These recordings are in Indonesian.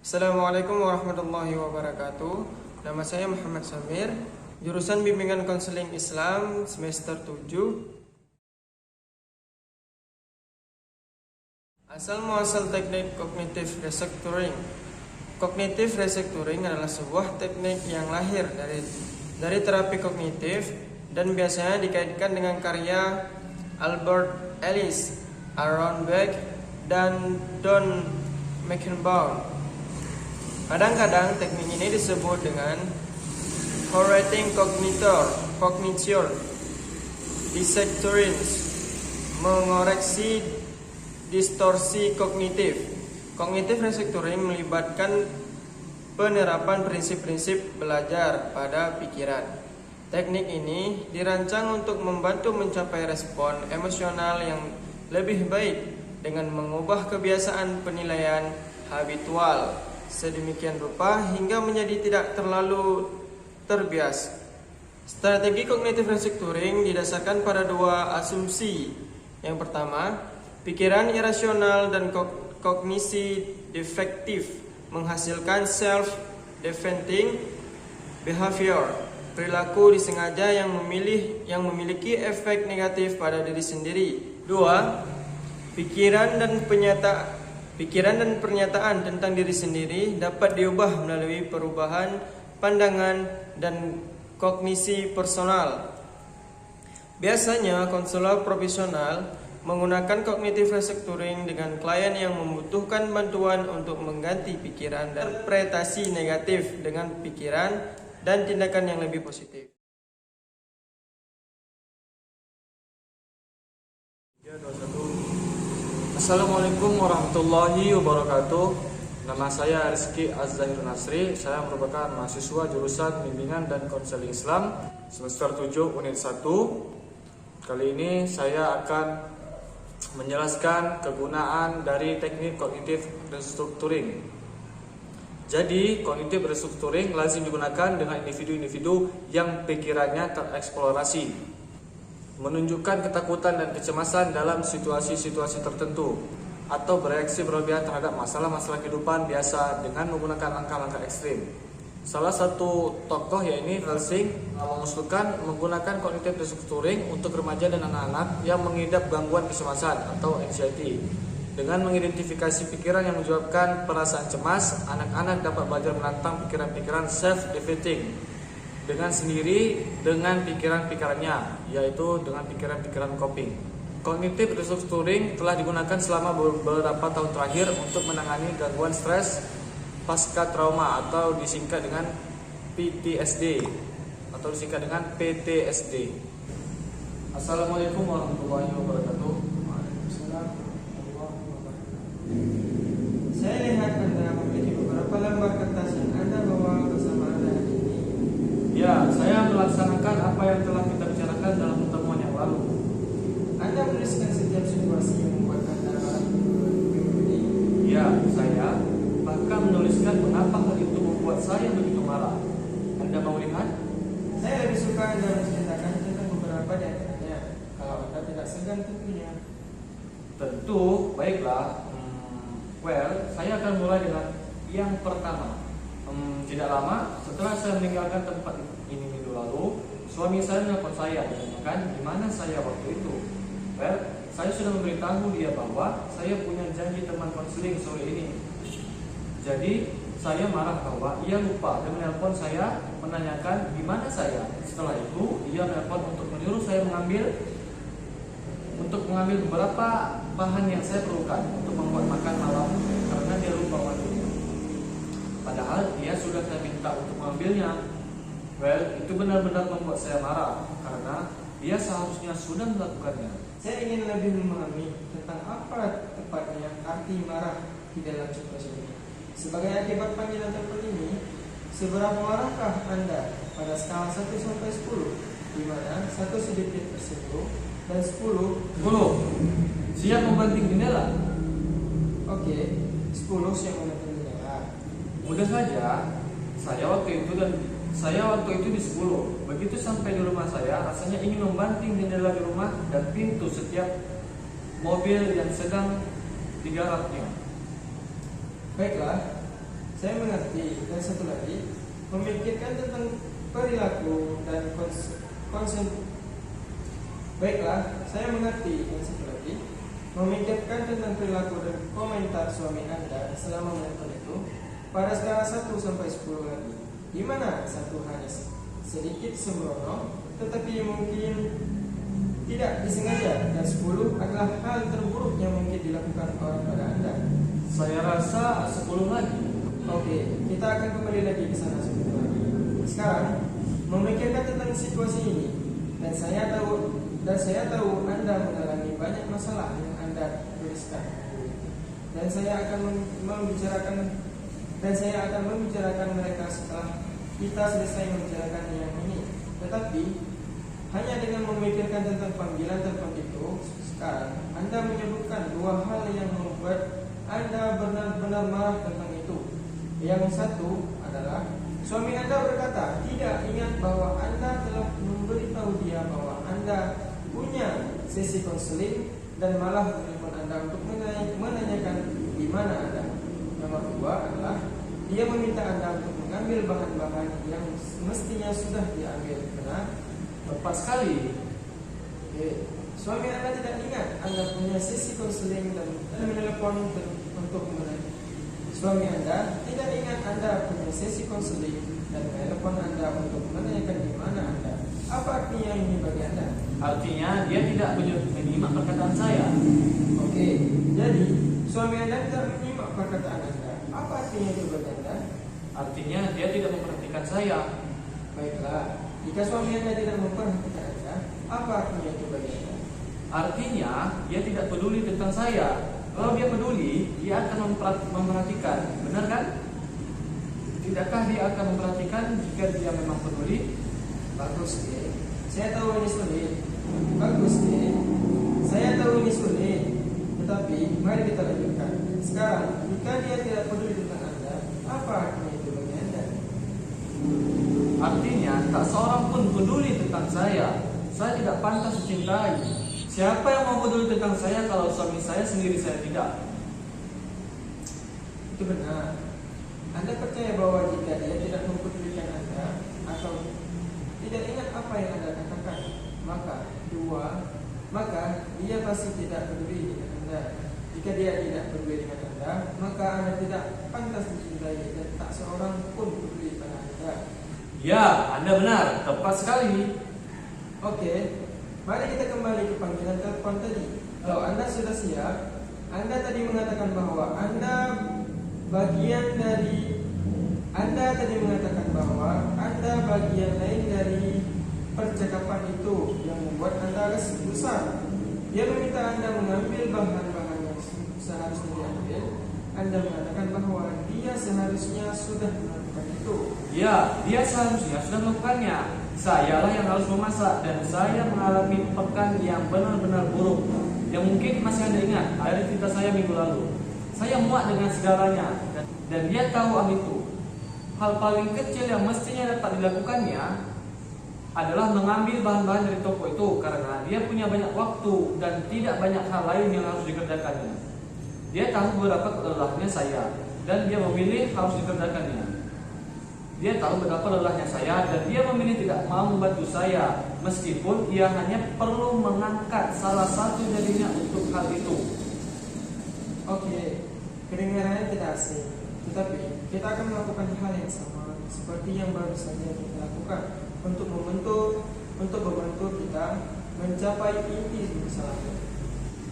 Assalamualaikum warahmatullahi wabarakatuh. Nama saya Muhammad Samir, jurusan Bimbingan Konseling Islam semester 7. Asal muasal teknik Cognitive Restructuring. Cognitive Restructuring adalah sebuah teknik yang lahir dari terapi kognitif dan biasanya dikaitkan dengan karya Albert Ellis, Aaron Beck, dan Don McIntyre. Kadang-kadang teknik ini disebut dengan correcting cognition restructuring, mengoreksi distorsi kognitif. Cognitive restructuring melibatkan penerapan prinsip-prinsip belajar pada pikiran. Teknik ini dirancang untuk membantu mencapai respon emosional yang lebih baik dengan mengubah kebiasaan penilaian habitual sedemikian rupa hingga menjadi tidak terlalu terbiasa. Strategi cognitive restructuring didasarkan pada dua asumsi. Yang pertama, pikiran irasional dan kognisi defektif menghasilkan self-defeating behavior, perilaku disengaja yang memiliki efek negatif pada diri sendiri. Dua, pikiran dan pernyataan tentang diri sendiri dapat diubah melalui perubahan pandangan dan kognisi personal. Biasanya konselor profesional menggunakan cognitive restructuring dengan klien yang membutuhkan bantuan untuk mengganti pikiran dan interpretasi negatif dengan pikiran dan tindakan yang lebih positif. Assalamualaikum warahmatullahi wabarakatuh. Nama saya Rizky Az-Zahir Nasri. Saya merupakan mahasiswa jurusan Bimbingan dan Konseling Islam semester 7 unit 1. Kali ini saya akan menjelaskan kegunaan dari teknik cognitive restructuring. Jadi, cognitive restructuring lazim digunakan dengan individu-individu yang pikirannya tereksplorasi, menunjukkan ketakutan dan kecemasan dalam situasi-situasi tertentu, atau bereaksi berlebihan terhadap masalah-masalah kehidupan biasa dengan menggunakan langkah-langkah ekstrim. Salah satu tokoh yaitu Helsing mengusulkan menggunakan cognitive restructuring untuk remaja dan anak-anak yang mengidap gangguan kecemasan atau anxiety. Dengan mengidentifikasi pikiran yang menyebabkan perasaan cemas, anak-anak dapat belajar menantang pikiran-pikiran self-defeating dengan sendiri dengan pikiran-pikirannya, yaitu dengan pikiran-pikiran coping. Cognitive restructuring telah digunakan selama beberapa tahun terakhir untuk menangani gangguan stres pasca trauma atau disingkat dengan PTSD atau disingkat dengan PTSD. Assalamualaikum warahmatullahi wabarakatuh. Saya lihat Anda memiliki beberapa lembar kertas yang Anda bawa bersama Anda ini. Ya, saya melaksanakan apa yang telah kita bicarakan dalam pertemuan yang lalu. Anda menuliskan setiap situasi yang membuat Anda marah ini. Ya, saya bahkan menuliskan mengapa hal itu membuat saya begitu marah. Anda mau lihat? Saya lebih suka Anda menceritakan tentang beberapa di antaranya, kalau Anda tidak segan tentunya. Tentu, baiklah. Saya akan mulai dengan yang pertama. Tidak lama setelah saya meninggalkan tempat ini minggu lalu, suami saya menelpon saya dan menanyakan di mana saya waktu itu. Saya sudah memberitahu dia bahwa saya punya janji teman konseling sore ini. Jadi saya marah bahwa ia lupa dan menelpon saya menanyakan di mana saya. Setelah itu dia menelpon untuk menyuruh saya mengambil beberapa bahan yang saya perlukan untuk membuat makan malam karena dia lupa waktunya. Padahal dia sudah saya minta untuk mengambilnya. Itu benar-benar membuat saya marah karena dia seharusnya sudah melakukannya. Saya ingin lebih memahami tentang apa tepatnya arti marah di dalam situasi ini. Sebagai akibat panggilan telepon ini, seberapa marahkah Anda pada skala 1 sampai 10, di mana 1 sedikit tersinggung dan 10 siap membanting jendela. Oke, 10 siap membanting jendela. Mudah saja. Saya waktu itu di 10. Begitu sampai di rumah saya, rasanya ingin membanting jendela di rumah dan pintu setiap mobil yang sedang digarapnya. Baiklah, saya mengerti. Dan satu lagi, memikirkan tentang perilaku dan konsen. Baiklah, saya mengerti. Dan satu lagi, memikirkan tentang perilaku dan komentar suami Anda selama menonton itu pada skala 1 sampai 10 lagi. Di mana 1 hanya sedikit sembrono, tetapi mungkin tidak disengaja, dan 10 adalah hal terburuk yang mungkin dilakukan orang pada Anda. Saya rasa 10 lagi. Oke, kita akan kembali lagi ke sana sebentar lagi. Sekarang, memikirkan tentang situasi ini, dan saya tahu Anda mengalami banyak masalah yang Anda tuliskan. Dan saya akan membicarakan mereka setelah kita selesai membicarakan yang ini. Tetapi hanya dengan memikirkan tentang panggilan telepon itu, sekarang Anda menyebutkan 2 hal yang membuat Anda benar-benar marah tentang itu. Yang satu adalah suami Anda berkata tidak ingat bahwa Anda telah memberitahu dia bahwa Anda punya sesi konseling, dan malah menelpon Anda untuk menanyakan di mana Anda. Nomor 2 adalah dia meminta Anda untuk mengambil bahan-bahan yang mestinya sudah diambil. Benar? Tepat sekali. Oke. Suami Anda tidak ingat Anda punya sesi konseling dan menelpon untuk menanyakan. Suami Anda tidak ingat Anda punya sesi konseling dan menelpon Anda untuk menanyakan di mana Anda. Apa artinya ini bagi Anda? Artinya dia tidak menyimak perkataan saya. Oke. Jadi suami Anda tidak menyimak perkataan Anda. Apa artinya itu bagi Anda? Artinya dia tidak memperhatikan saya. Baiklah. Jika suami Anda tidak memperhatikan Anda, apa artinya itu bagi Anda? Artinya dia tidak peduli tentang saya. Kalau dia peduli, dia akan memperhatikan. Benar kan? Tidakkah dia akan memperhatikan jika dia memang peduli? Bagus, deh. Saya tahu ini sulit. Bagus, deh. Saya tahu ini sulit. Tetapi mari kita lanjutkan. Sekarang, jika dia tidak peduli tentang Anda, apa artinya itu bagi Anda? Artinya tak seorang pun peduli tentang saya. Saya tidak pantas dicintai. Siapa yang mau peduli tentang saya kalau suami saya sendiri saya tidak? Itu benar. Anda percaya bahwa jika dia tidak mempedulikan Anda atau tidak ingat apa yang Anda katakan, maka dia pasti tidak peduli dengan Anda. Jika dia tidak peduli dengan Anda, maka Anda tidak pantas dicintai dan tak seorang pun peduli pada Anda. Ya, Anda benar, tepat sekali. Oke, mari kita kembali ke panggilan telepon tadi. Kalau Anda sudah siap, Anda tadi mengatakan bahwa Anda bagian lain dari percakapan itu yang membuat Anda resah. Dia meminta Anda mengambil bahan-bahan yang seharusnya diambil. Anda mengatakan bahwa dia seharusnya sudah melakukan itu. Ya, dia seharusnya sudah melakukannya. Sayalah yang harus memasak dan saya mengalami pekan yang benar-benar buruk. Yang mungkin masih Anda ingat, ada cerita saya minggu lalu. Saya muak dengan segalanya dan dia tahu hal itu. Hal paling kecil yang mestinya dapat dilakukannya adalah mengambil bahan-bahan dari toko itu karena dia punya banyak waktu dan tidak banyak hal lain yang harus dikerjakannya. Dia tahu berapa lelahnya saya dan dia memilih harus dikerjakannya. Dia tahu betapa lelahnya saya dan dia memilih tidak mau membantu saya meskipun ia hanya perlu mengangkat salah satu jarinya untuk hal itu. Oke, kedengarannya tidak asing, tetapi kita akan melakukan hal yang sama seperti yang baru saja kita lakukan untuk membantu kita mencapai inti kesalahan.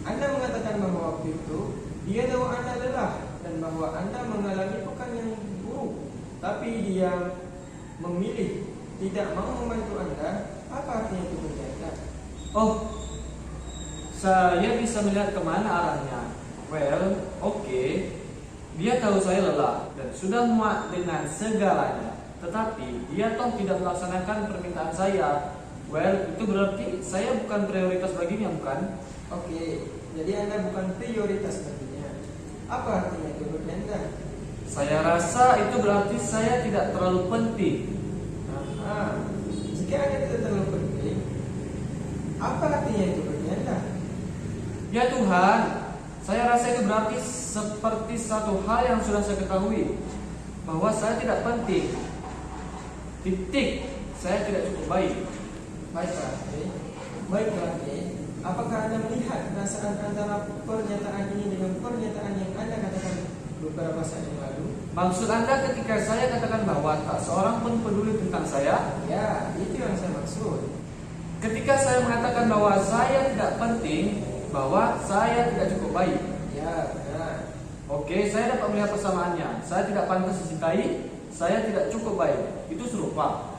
Anda mengatakan bahwa waktu itu dia tahu Anda lelah dan bahwa Anda mengalami pekan yang buruk, tapi dia memilih tidak mau membantu Anda. Apa artinya itu bagi Anda? Oh, saya bisa melihat kemana arahnya. Well, oke. Dia tahu saya lelah dan sudah muak dengan segalanya. Tetapi dia toh tidak melaksanakan permintaan saya. Well, itu berarti saya bukan prioritas baginya, bukan? Oke, jadi Anda bukan prioritas baginya. Apa artinya itu bagi Anda? Saya rasa itu berarti saya tidak terlalu penting. Jika Anda tidak terlalu penting, apa artinya itu bagi Anda? Ya Tuhan, saya rasa itu berarti seperti satu hal yang sudah saya ketahui. bahwa saya tidak penting. Titik. Saya tidak cukup baik. Baiklah, baiklah. Apakah Anda melihat perasaan antara pernyataan ini dengan pernyataan yang Anda katakan beberapa saat yang lalu? Maksud Anda ketika saya katakan bahwa tak seorang pun peduli tentang saya? Ya, itu yang saya maksud. Ketika saya mengatakan bahwa saya tidak penting, bahwa saya tidak cukup baik. Ya, benar. Oke, saya dapat melihat persamaannya. Saya tidak pantas dicintai, saya tidak cukup baik. Itu serupa.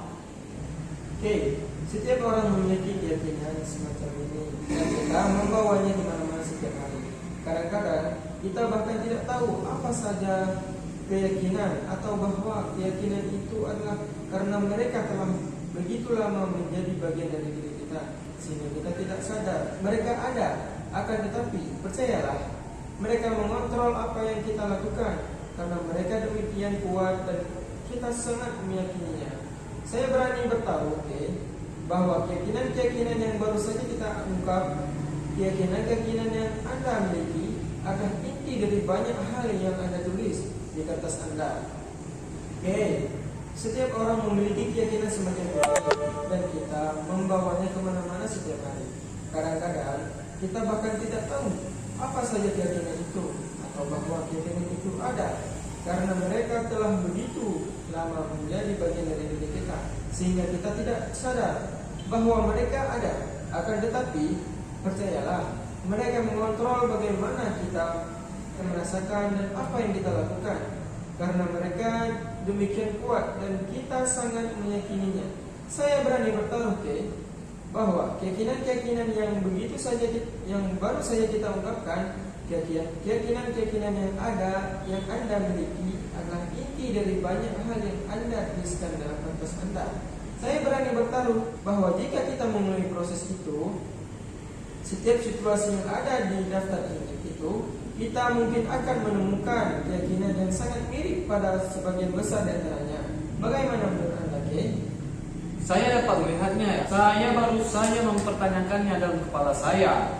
Oke, setiap orang memiliki keyakinan semacam ini dan kita membawanya di mana-mana setiap hari. Kadang-kadang kita bahkan tidak tahu apa saja keyakinan atau bahwa keyakinan itu adalah karena mereka telah begitu lama menjadi bagian dari diri kita sehingga kita tidak sadar mereka ada. Akan tetapi percayalah, mereka mengontrol apa yang kita lakukan karena mereka demikian kuat dan kita sangat meyakininya. Saya berani bertaruh, bahwa keyakinan-keyakinan yang baru saja kita ungkap, keyakinan-keyakinan yang Anda miliki adalah inti dari banyak hal yang Anda tulis di kertas Anda. Setiap orang memiliki keyakinan semacam itu dan kita membawanya kemana-mana setiap hari. Kadang-kadang kita bahkan tidak tahu apa saja keyakinan itu atau bahwa keyakinan itu ada karena mereka telah begitu lama menjadi bagian dari diri kita sehingga kita tidak sadar bahwa mereka ada. Akan tetapi percayalah, mereka mengontrol bagaimana kita merasakan dan apa yang kita lakukan karena mereka demikian kuat dan kita sangat meyakininya. Saya berani bertaruh bahwa keyakinan-keyakinan yang begitu saja yang baru saja kita ungkapkan, keyakinan-keyakinan yang ada yang Anda miliki adalah inti dari banyak hal yang Anda tuliskan dalam kertas Anda. Saya berani bertaruh bahwa jika kita memulai proses itu, setiap situasi yang ada di daftar ini itu, kita mungkin akan menemukan keyakinan yang sangat mirip pada sebagian besar dari antaranya. Bagaimana menurut Anda, Saya dapat melihatnya. Saya baru saja mempertanyakannya dalam kepala saya.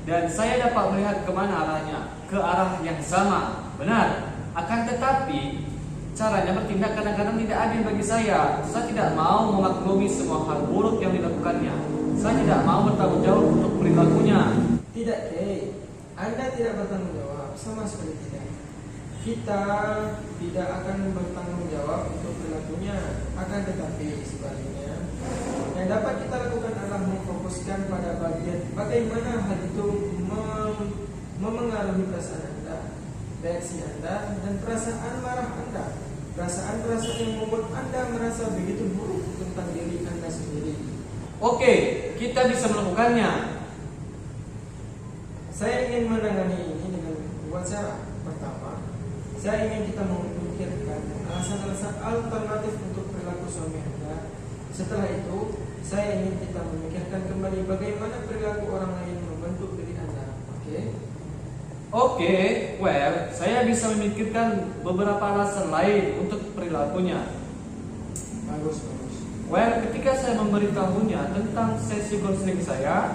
Dan saya dapat melihat kemana arahnya. Ke arah yang sama. Benar. Akan tetapi caranya bertindak kadang-kadang tidak adil bagi saya. Saya tidak mau memaklumi semua hal buruk yang dilakukannya. Saya tidak mau bertanggung jawab untuk perilakunya. Tidak, Anda tidak bertanggung jawab. Sama sekali tidak. Kita tidak akan bertanggung jawab untuk perilakunya. Akan tetapi sebaliknya, yang dapat kita lakukan adalah memfokuskan pada bagian bagaimana hal itu memengaruhi perasaan Anda, reaksi Anda, dan perasaan marah Anda. Perasaan-perasaan yang membuat Anda merasa begitu buruk tentang diri Anda sendiri. Oke, kita bisa melakukannya. Saya ingin menangani ini dengan dua cara. Pertama, saya ingin kita memikirkan alasan-alasan alternatif untuk perilaku suami Anda. Setelah itu, saya ingin kita memikirkan kembali bagaimana perilaku orang lain membentuk diri Anda. Oke, well, saya bisa memikirkan beberapa alasan lain untuk perilakunya. Bagus. Well, ketika saya memberitahunya tentang sesi konseling saya,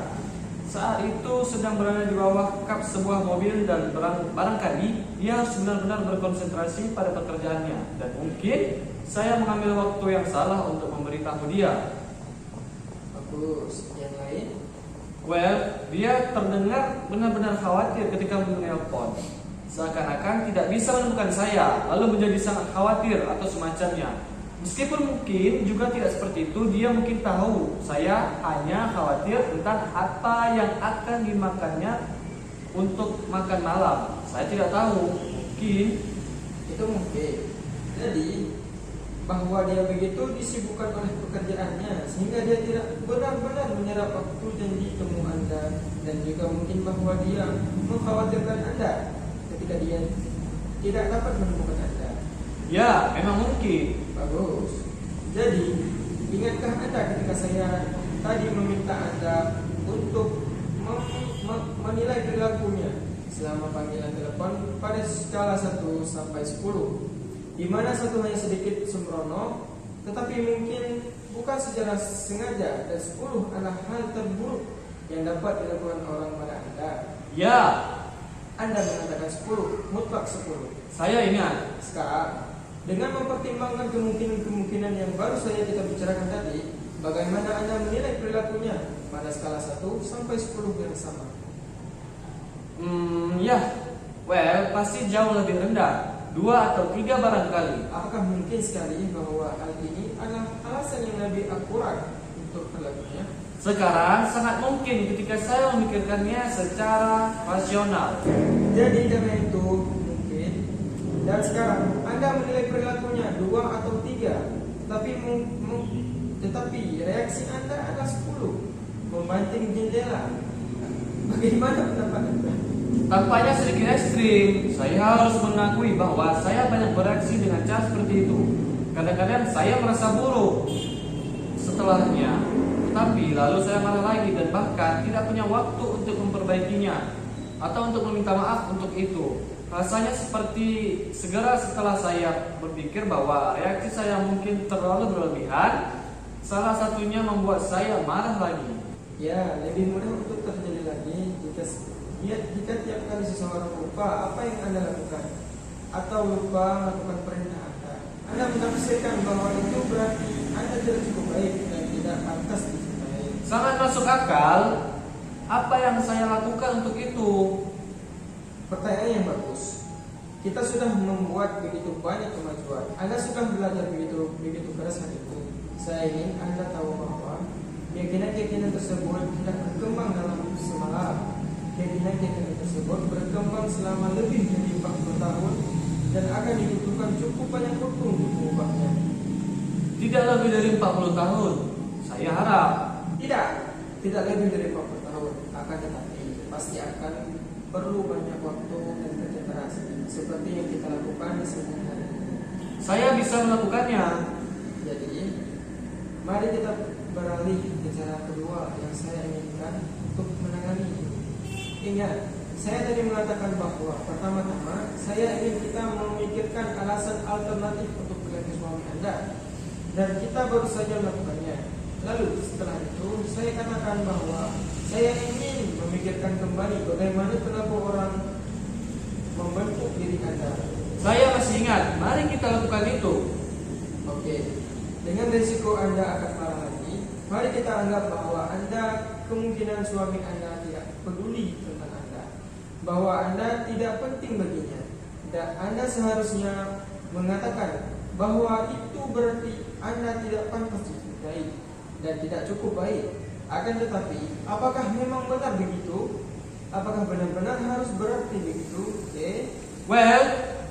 saat itu sedang berada di bawah kap sebuah mobil dan barangkali dia harus benar-benar berkonsentrasi pada pekerjaannya dan mungkin saya mengambil waktu yang salah untuk memberitahu dia. Bagus. Yang lain? Well, dia terdengar benar-benar khawatir ketika menelpon. Seakan-akan tidak bisa menemukan saya, lalu menjadi sangat khawatir atau semacamnya. Meskipun mungkin juga tidak seperti itu, dia mungkin tahu saya hanya khawatir tentang apa yang akan dimakannya untuk makan malam. Saya tidak tahu, mungkin Itu mungkin. Jadi bahwa dia begitu disibukkan oleh pekerjaannya sehingga dia tidak benar-benar menyerap waktu janji temu Anda, dan juga mungkin bahwa dia mengkhawatirkan Anda ketika dia tidak dapat menemukan Anda. ya, memang mungkin. Bagus. Jadi ingatkah Anda ketika saya tadi meminta Anda untuk menilai perilakunya selama panggilan telepon pada skala 1 sampai 10, di mana 1 hanya sedikit sembrono, tetapi mungkin bukan secara sengaja, dan 10 adalah hal terburuk yang dapat dilakukan orang pada Anda. Ya, Anda mengatakan 10, mutlak 10. saya ingat. Sekarang, Dengan mempertimbangkan kemungkinan-kemungkinan yang baru saja kita bicarakan tadi, bagaimana Anda menilai perilakunya pada skala 1 sampai 10 yang sama? Pasti jauh lebih rendah, 2 atau 3 barangkali. Apakah mungkin sekali bahwa hal ini adalah alasan yang lebih akurat untuk perilakunya? Sekarang sangat mungkin ketika saya memikirkannya secara rasional. Jadi karena itu mungkin, dan sekarang Anda menilai perilakunya 2 atau 3, tetapi reaksi Anda adalah 10, membanting jendela. Bagaimana pendapat Anda? Tampaknya sedikit ekstrim. Saya harus mengakui bahwa saya banyak bereaksi dengan cara seperti itu. Kadang-kadang saya merasa buruk setelahnya, tapi lalu saya marah lagi dan bahkan tidak punya waktu untuk memperbaikinya atau untuk meminta maaf untuk itu. Rasanya seperti segera setelah saya berpikir bahwa reaksi saya mungkin terlalu berlebihan, salah satunya membuat saya marah lagi. Ya, lebih mudah untuk terjadi lagi jika tiap kali seseorang lupa apa yang Anda lakukan atau lupa melakukan perintah Anda menafsirkan bahwa itu berarti Anda tidak cukup baik dan tidak pantas dicintai. Sangat masuk akal. Apa yang saya lakukan untuk itu? Pertanyaan yang bagus. Kita sudah membuat begitu banyak kemajuan. Anda sudah belajar begitu keras hari ini. Saya ingin Anda tahu bahwa keyakinan tersebut tidak berkembang dalam semalam. Keyakinan tersebut berkembang selama lebih dari 40 tahun dan akan dibutuhkan cukup banyak waktu untuk mengubahnya. Tidak lebih dari 40 tahun. Saya harap. Tidak lebih dari 40 tahun. Akan tetapi pasti akan perlu banyak waktu dan kerja keras seperti yang kita lakukan di sehari-hari. Saya bisa melakukannya. Jadi, mari kita beralih ke cara kedua yang saya inginkan untuk menangani ini. Ingat, saya tadi mengatakan bahwa pertama-tama saya ingin kita memikirkan alasan alternatif untuk perilaku suami Anda, dan kita baru saja melakukannya. Lalu setelah itu saya katakan bahwa saya ingin memikirkan kembali bagaimana perilaku orang membentuk diri Anda. Saya masih ingat, mari kita lakukan itu. Oke, dengan risiko Anda akan marah lagi, mari kita anggap bahwa kemungkinan suami Anda tidak peduli tentang Anda, bahwa Anda tidak penting baginya, dan Anda seharusnya mengatakan bahwa itu berarti Anda tidak pantas dicintai dan tidak cukup baik. Akan tetapi, apakah memang benar begitu? Apakah benar-benar harus berarti begitu?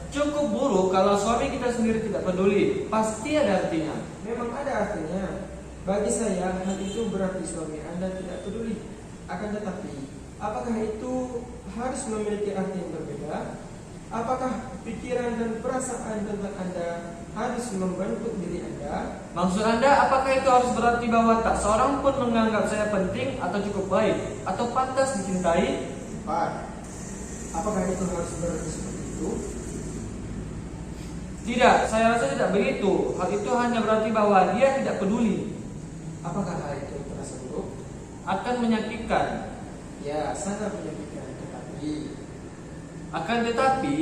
Cukup buruk kalau suami kita sendiri tidak peduli. Pasti ada artinya. Memang ada artinya. Bagi saya, hal itu berarti suami Anda tidak peduli. Akan tetapi, apakah itu harus memiliki arti yang berbeda? Apakah pikiran dan perasaan tentang Anda harus membentuk diri Anda? Maksud Anda, apakah itu harus berarti bahwa tak seorang pun menganggap saya penting atau cukup baik atau pantas dicintai? Apakah itu harus berarti seperti itu? Tidak, saya rasa tidak begitu. Hal itu hanya berarti bahwa dia tidak peduli. Apakah hal itu terasa buruk? Akan menyakitkan. Ya, sangat menyakitkan. Tetapi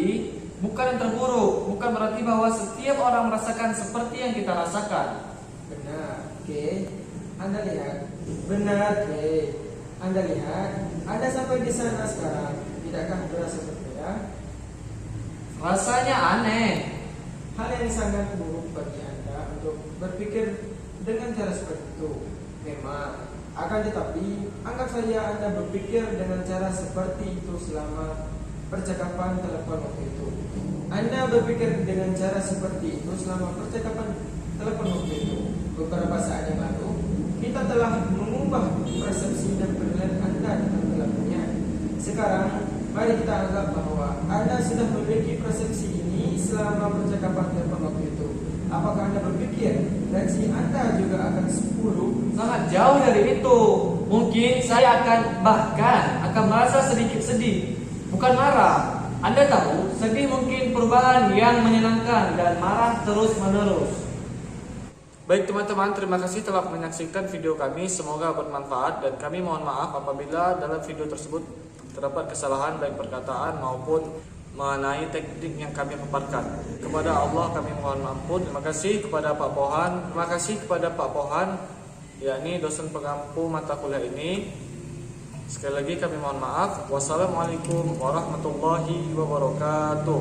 bukan yang terburuk. Bukan berarti bahwa setiap orang merasakan seperti yang kita rasakan. Benar, oke. Anda lihat. Benar, oke. Anda lihat. Anda sampai di sana sekarang. Tidakkah berasa berbeda? Rasanya aneh. Hal yang sangat buruk bagi Anda untuk berpikir dengan cara seperti itu. Memang. Akan tetapi, anggap saja Anda berpikir dengan cara seperti itu selama percakapan telepon waktu itu. Anda berpikir dengan cara seperti itu selama percakapan telepon waktu itu. Beberapa saat yang lalu, kita telah mengubah persepsi dan penilaian Anda tentang perilakunya. Sekarang, mari kita anggap bahwa Anda sudah memiliki persepsi ini selama percakapan telepon waktu itu. Apakah Anda berpikir reaksi Anda juga akan 10? Sangat jauh dari itu. Mungkin saya bahkan akan merasa sedikit sedih, bukan marah. Anda tahu, sedih mungkin perubahan yang menyenangkan dan marah terus menerus. Baik teman-teman, terima kasih telah menyaksikan video kami. Semoga bermanfaat dan kami mohon maaf apabila dalam video tersebut terdapat kesalahan baik perkataan maupun mengenai teknik yang kami paparkan. Kepada Allah kami mohon ampun. Terima kasih kepada Pak Pohan. Terima kasih kepada Pak Pohan, yakni dosen pengampu mata kuliah ini. Sekali lagi kami mohon maaf. Wassalamualaikum warahmatullahi wabarakatuh.